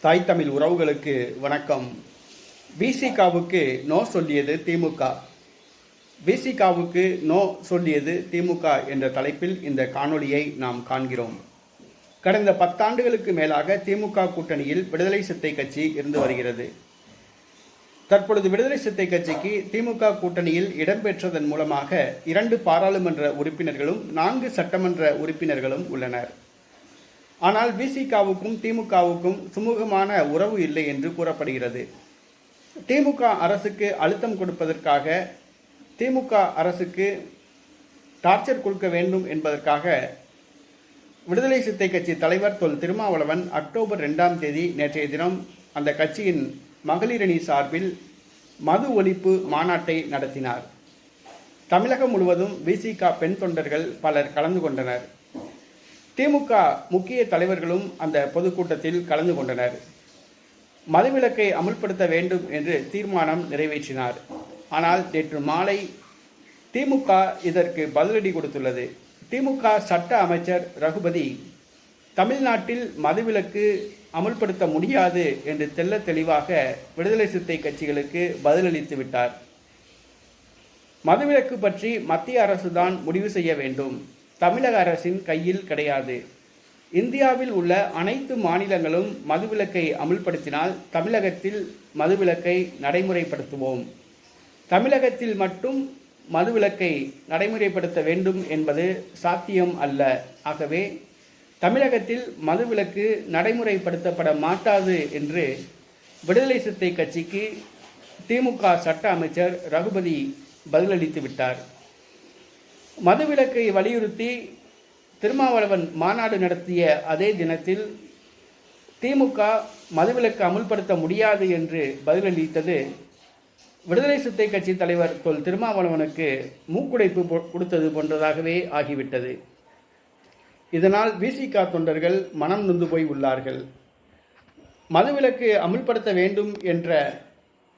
தாய் தமிழ் உறவுகளுக்கு வணக்கம். விசிகாவுக்கு நோ சொல்லியது திமுக. விசிகாவுக்கு நோ சொல்லியது திமுக என்ற தலைப்பில் இந்த காணொளியை நாம் காண்கிறோம். கடந்த 10 ஆண்டுகளுக்கு மேலாக திமுக கூட்டணியில் விடுதலை சிறுத்தை கட்சி இருந்து வருகிறது. தற்பொழுது விடுதலை சிறுத்தை கட்சிக்கு திமுக கூட்டணியில் இடம்பெற்றதன் மூலமாக 2 பாராளுமன்ற உறுப்பினர்களும் 4 சட்டமன்ற உறுப்பினர்களும் உள்ளனர். ஆனால் விசிகாவுக்கும் திமுகவுக்கும் சுமூகமான உறவு இல்லை என்று கூறப்படுகிறது. திமுக அரசுக்கு அழுத்தம் கொடுப்பதற்காக, திமுக அரசுக்கு டார்ச்சர் கொடுக்க வேண்டும் என்பதற்காக விடுதலை சிறுத்தை கட்சி தலைவர் தொல் திருமாவளவன் அக்டோபர் 2ஆம் தேதி நேற்றைய தினம் அந்த கட்சியின் மகளிரணி சார்பில் மது ஒழிப்பு மாநாட்டை நடத்தினார். தமிழகம் முழுவதும் விசிக பெண் தொண்டர்கள் பலர் கலந்து கொண்டனர். திமுக முக்கிய தலைவர்களும் அந்த பொதுக்கூட்டத்தில் கலந்து கொண்டனர். மதுவிலக்கை அமுல்படுத்த வேண்டும் என்று தீர்மானம் நிறைவேற்றினார். ஆனால் நேற்று மாலை திமுக இதற்கு பதிலடி கொடுத்துள்ளது. திமுக சட்ட அமைச்சர் ரகுபதி தமிழ்நாட்டில் மதுவிலக்கு அமுல்படுத்த முடியாது என்று தெள்ள தெளிவாக விடுதலை சிறுத்தை கட்சிகளுக்கு பதிலளித்து விட்டார். மதுவிலக்கு பற்றி மத்திய அரசுதான் முடிவு செய்ய வேண்டும், தமிழக அரசின் கையில் கிடையாது. இந்தியாவில் உள்ள அனைத்து மாநிலங்களும் மதுவிலக்கை அமுல்படுத்தினால் தமிழகத்தில் மதுவிலக்கை நடைமுறைப்படுத்துவோம். தமிழகத்தில் மட்டும் மதுவிலக்கை நடைமுறைப்படுத்த வேண்டும் என்பது சாத்தியம் அல்ல. ஆகவே தமிழகத்தில் மதுவிலக்கு நடைமுறைப்படுத்தப்பட மாட்டாது என்று விடுதலை சிறுத்தை கட்சிக்கு திமுக சட்ட அமைச்சர் ரகுபதி பதிலளித்து விட்டார். மதுவிலக்கை வலியுறுத்தி திருமாவளவன் மாநாடு நடத்திய அதே தினத்தில் திமுக மதுவிலக்கு அமுல்படுத்த முடியாது என்று பதிலளித்தது விடுதலை சிறுத்தை கட்சி தலைவர் தொல் திருமாவளவனுக்கு மூக்குடைப்பு கொடுத்தது போன்றதாகவே ஆகிவிட்டது. இதனால் விசிக தொண்டர்கள் மனம் நொந்து போய் உள்ளார்கள். மதுவிலக்கு அமுல்படுத்த வேண்டும் என்ற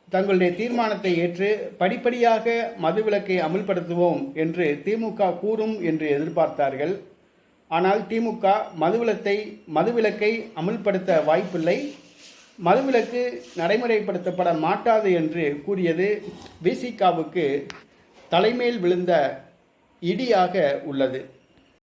தங்களுடைய தீர்மானத்தை ஏற்று படிப்படியாக மதுவிலக்கை அமுல்படுத்துவோம் என்று திமுக கூறும் என்று எதிர்பார்த்தார்கள். ஆனால் திமுக மதுவிலக்கை அமுல்படுத்த வாய்ப்பில்லை, மதுவிலக்கு நடைமுறைப்படுத்தப்பட மாட்டாது என்று கூறியது விசிகாவுக்கு தலைமையில் விழுந்த இடியாக உள்ளது.